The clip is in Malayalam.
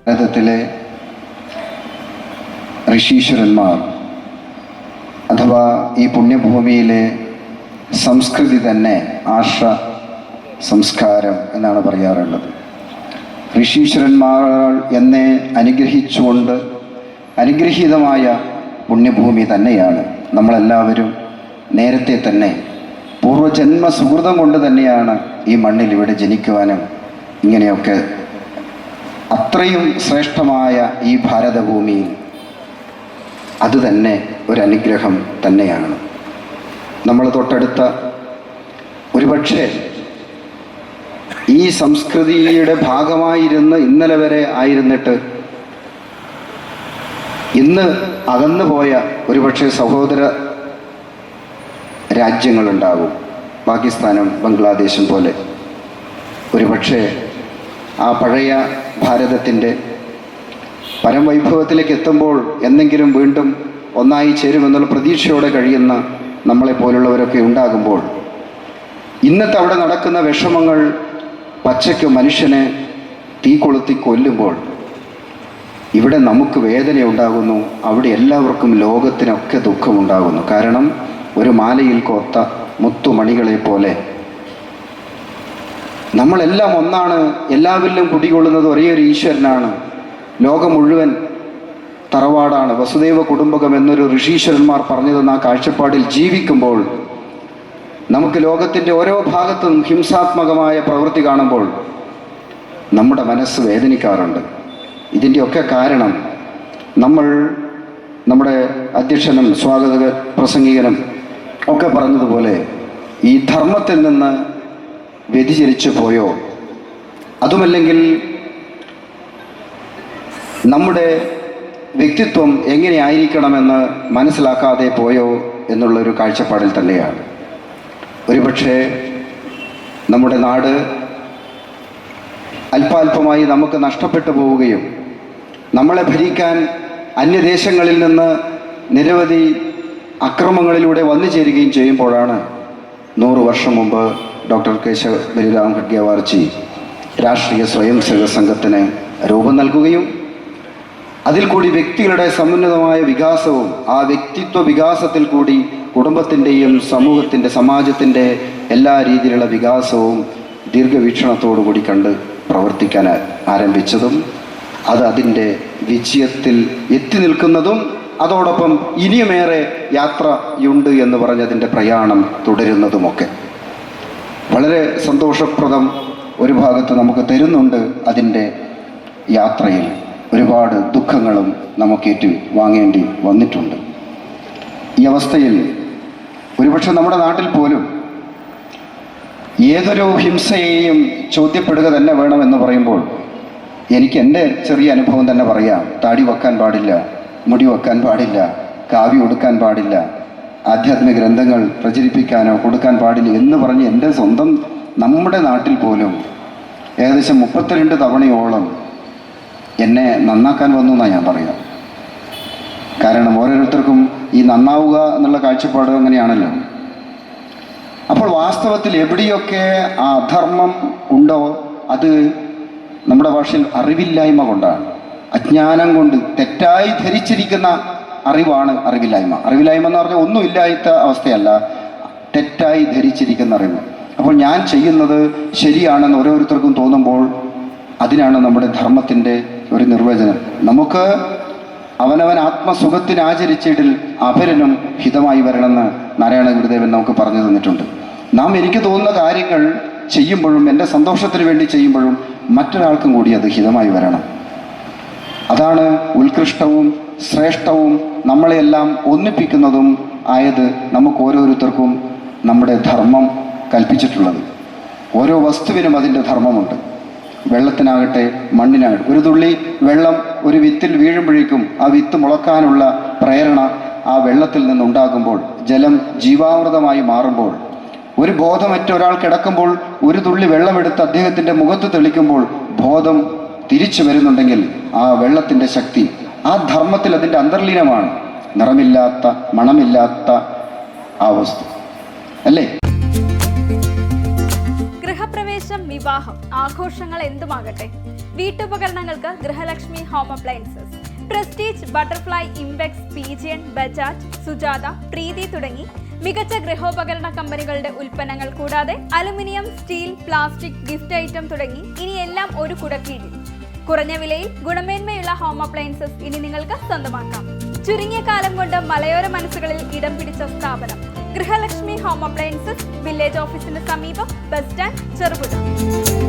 ഭാരതത്തിലെ ഋഷീശ്വരന്മാർ അഥവാ ഈ പുണ്യഭൂമിയിലെ സംസ്കൃതി തന്നെ ആർഷ സംസ്കാരം എന്നാണ് പറയാറുള്ളത്. ഋഷീശ്വരന്മാർ എന്നെ അനുഗ്രഹിച്ചുകൊണ്ട് അനുഗ്രഹീതമായ പുണ്യഭൂമി തന്നെയാണ്. നമ്മളെല്ലാവരും നേരത്തെ തന്നെ പൂർവജന്മ സുഹൃതം കൊണ്ട് തന്നെയാണ് ഈ മണ്ണിൽ ഇവിടെ ജനിക്കുവാനും ഇങ്ങനെയൊക്കെ അത്രയും ശ്രേഷ്ഠമായ ഈ ഭാരതഭൂമിയിൽ അത് തന്നെ ഒരു അനുഗ്രഹം തന്നെയാണ്. നമ്മൾ തൊട്ടടുത്ത ഒരുപക്ഷെ ഈ സംസ്കൃതിയുടെ ഭാഗമായിരുന്ന് ഇന്നലെ വരെ ആയിരുന്നിട്ട് ഇന്ന് അകന്നുപോയ ഒരുപക്ഷെ സഹോദര രാജ്യങ്ങളുണ്ടാകും. പാകിസ്ഥാനും ബംഗ്ലാദേശും പോലെ ഒരുപക്ഷെ ആ പഴയ ഭാരതത്തിൻ്റെ പരമവൈഭവത്തിലേക്ക് എത്തുമ്പോൾ എന്തെങ്കിലും വീണ്ടും ഒന്നായി ചേരുമെന്നുള്ള പ്രതീക്ഷയോടെ കഴിയുന്ന നമ്മളെപ്പോലുള്ളവരൊക്കെ ഉണ്ടാകുമ്പോൾ ഇന്നത്തെ അവിടെ നടക്കുന്ന വിഷമങ്ങൾ പച്ചയ്ക്ക് മനുഷ്യനെ തീ കൊളുത്തി കൊല്ലുമ്പോൾ ഇവിടെ നമുക്ക് വേദന ഉണ്ടാകുന്നു, അവിടെ എല്ലാവർക്കും ലോകത്തിനൊക്കെ ദുഃഖമുണ്ടാകുന്നു. കാരണം ഒരു മാലയിൽ കോർത്ത മുത്തുമണികളെ പോലെ നമ്മളെല്ലാം ഒന്നാണ്. എല്ലാവരിലും കുടികൊള്ളുന്നത് ഒരേ ഒരു ഈശ്വരനാണ്. ലോകം മുഴുവൻ തറവാടാണ്. വസുദൈവ കുടുംബകം എന്നൊരു ഋഷീശ്വരന്മാർ പറഞ്ഞു തന്ന ആ കാഴ്ചപ്പാടിൽ ജീവിക്കുമ്പോൾ നമുക്ക് ലോകത്തിൻ്റെ ഓരോ ഭാഗത്തും ഹിംസാത്മകമായ പ്രവൃത്തി കാണുമ്പോൾ നമ്മുടെ മനസ്സ് വേദനിക്കാറുണ്ട്. ഇതിൻ്റെയൊക്കെ കാരണം നമ്മുടെ അധ്യക്ഷനും സ്വാഗത പ്രസംഗികനും ഒക്കെ പറഞ്ഞതുപോലെ ഈ ധർമ്മത്തിൽ നിന്ന് വ്യതിചലിച്ചു പോയോ, അതുമല്ലെങ്കിൽ നമ്മുടെ വ്യക്തിത്വം എങ്ങനെയായിരിക്കണമെന്ന് മനസ്സിലാക്കാതെ പോയോ എന്നുള്ളൊരു കാഴ്ചപ്പാടിൽ തന്നെയാണ്. ഒരുപക്ഷെ നമ്മുടെ നാട് അല്പാൽപമായി നമുക്ക് നഷ്ടപ്പെട്ടു പോവുകയും നമ്മളെ ഭരിക്കാൻ അന്യദേശങ്ങളിൽ നിന്ന് നിരവധി അക്രമങ്ങളിലൂടെ വന്നു ചേരുകയും ചെയ്യുമ്പോഴാണ് 100 വർഷം മുമ്പ് ഡോക്ടർ കേശവ് ബലിറാം ഖഡ്ഗേവാർജി രാഷ്ട്രീയ സ്വയം സേവക സംഘത്തിന് രൂപം നൽകുകയും അതിൽ കൂടി വ്യക്തികളുടെ സമുന്നതമായ വികാസവും ആ വ്യക്തിത്വ വികാസത്തിൽ കൂടി കുടുംബത്തിൻ്റെയും സമൂഹത്തിൻ്റെ സമാജത്തിൻ്റെ എല്ലാ രീതിയിലുള്ള വികാസവും ദീർഘവീക്ഷണത്തോടുകൂടി കണ്ട് പ്രവർത്തിക്കാൻ ആരംഭിച്ചതും അത് അതിൻ്റെ വിജയത്തിൽ എത്തി നിൽക്കുന്നതും അതോടൊപ്പം ഇനിയുമേറെ യാത്രയുണ്ട് എന്ന് പറഞ്ഞതിൻ്റെ പ്രയാണം തുടരുന്നതുമൊക്കെ വളരെ സന്തോഷപ്രദം ഒരു ഭാഗത്ത് നമുക്ക് തരുന്നുണ്ട്. അതിൻ്റെ യാത്രയിൽ ഒരുപാട് ദുഃഖങ്ങളും നമുക്കേറ്റു വാങ്ങേണ്ടി വന്നിട്ടുണ്ട്. ഈ അവസ്ഥയിൽ ഒരുപക്ഷെ നമ്മുടെ നാട്ടിൽ പോലും ഏതൊരു ഹിംസയെയും ചോദ്യപ്പെടുക തന്നെ വേണമെന്ന് പറയുമ്പോൾ എനിക്ക് എൻ്റെ ചെറിയ അനുഭവം തന്നെ പറയാം. താടി വെക്കാൻ പാടില്ല, മുടി വെക്കാൻ പാടില്ല, കാവ്യം കൊടുക്കാൻ പാടില്ല, ആധ്യാത്മിക ഗ്രന്ഥങ്ങൾ പ്രചരിപ്പിക്കാനോ കൊടുക്കാൻ പാടില്ല എന്ന് പറഞ്ഞ് എൻ്റെ സ്വന്തം നമ്മുടെ നാട്ടിൽ പോലും ഏകദേശം 32 തവണയോളം എന്നെ നന്നാക്കാൻ വന്നു എന്നാണ് ഞാൻ പറയാം. കാരണം ഓരോരുത്തർക്കും ഈ നന്നാവുക എന്നുള്ള കാഴ്ചപ്പാട് അങ്ങനെയാണല്ലോ. അപ്പോൾ വാസ്തവത്തിൽ എവിടെയൊക്കെ ആ അധർമ്മം ഉണ്ടോ അത് നമ്മുടെ ഭാഷയിൽ അറിവില്ലായ്മ കൊണ്ടാണ്, അജ്ഞാനം കൊണ്ട് തെറ്റായി ധരിച്ചിരിക്കുന്ന അറിവാണ് അറിവില്ലായ്മ. അറിവില്ലായ്മ എന്ന് പറഞ്ഞാൽ ഒന്നുമില്ലാത്ത അവസ്ഥയല്ല, തെറ്റായി ധരിച്ചിരിക്കുന്ന അറിവ്. അപ്പോൾ ഞാൻ ചെയ്യുന്നത് ശരിയാണെന്ന് ഓരോരുത്തർക്കും തോന്നുമ്പോൾ അതിനാണ് നമ്മുടെ ധർമ്മത്തിൻ്റെ ഒരു നിർവചനം. നമുക്ക് അവനവൻ ആത്മസുഖത്തിന് ആചരിച്ചിടിൽ അപരനും ഹിതമായി വരണമെന്ന് നാരായണ ഗുരുദേവൻ നമുക്ക് പറഞ്ഞു തന്നിട്ടുണ്ട്. നാം എനിക്ക് തോന്നുന്ന കാര്യങ്ങൾ ചെയ്യുമ്പോഴും എൻ്റെ സന്തോഷത്തിന് വേണ്ടി ചെയ്യുമ്പോഴും മറ്റൊരാൾക്കും കൂടി അത് ഹിതമായി വരണം. അതാണ് ഉത്കൃഷ്ടവും ശ്രേഷ്ഠവും നമ്മളെല്ലാം ഒന്നിപ്പിക്കുന്നതും ആയത് നമുക്ക് ഓരോരുത്തർക്കും നമ്മുടെ ധർമ്മം കൽപ്പിച്ചിട്ടുള്ളത്. ഓരോ വസ്തുവിനും അതിൻ്റെ ധർമ്മമുണ്ട്. വെള്ളത്തിനാകട്ടെ മണ്ണിനാകട്ടെ ഒരു തുള്ളി വെള്ളം ഒരു വിത്തിൽ വീഴുമ്പോഴേക്കും ആ വിത്ത് മുളക്കാനുള്ള പ്രേരണ ആ വെള്ളത്തിൽ നിന്നുണ്ടാകുമ്പോൾ ജലം ജീവാമൃതമായി മാറുമ്പോൾ ഒരു ബോധമറ്റ ഒരാൾ കിടക്കുമ്പോൾ ഒരു തുള്ളി വെള്ളമെടുത്ത് അദ്ദേഹത്തിൻ്റെ മുഖത്ത് തെളിക്കുമ്പോൾ ബോധം തിരിച്ചു വരുന്നുണ്ടെങ്കിൽ ആ വെള്ളത്തിൻ്റെ ശക്തി ആ ധർമ്മത്തിൽ അതിൻ്റെ അന്തർലീനമാണ്. നിറമില്ലാത്ത മണമില്ലാത്ത ആ വസ്തു അല്ലേ? ഗൃഹപ്രവേശം, വിവാഹം, ആഘോഷങ്ങൾ എന്തുമാകട്ടെ വീട്ടുപകരണങ്ങൾക്ക് Grihalakshmi home appliances, Prestige, Butterfly, Impex, Pigeon, Bajaj, Sujata, Preethi തുടങ്ങി മികച്ച ഗൃഹോപകരണ കമ്പനികളുടെ ഉൽപ്പന്നങ്ങൾ കൂടാതെ aluminium, steel, plastic, gift item തുടങ്ങി ഇനി എല്ലാം ഒരു കുടക്കീഴിൽ. കുറഞ്ഞ വിലയിൽ ഗുണമേന്മയുള്ള ഹോം അപ്ലയൻസസ് ഇനി നിങ്ങൾക്ക് സ്വന്തമാക്കാം. ചുരുങ്ങിയ കാലം കൊണ്ട് മലയോര മനസ്സുകളിൽ ഇടം പിടിച്ച സ്ഥാപനം ഗൃഹലക്ഷ്മി ഹോം അപ്ലയൻസസ്, വില്ലേജ് ഓഫീസിന് സമീപം, ബസ് സ്റ്റാൻഡ്, ചെറുപുഴ.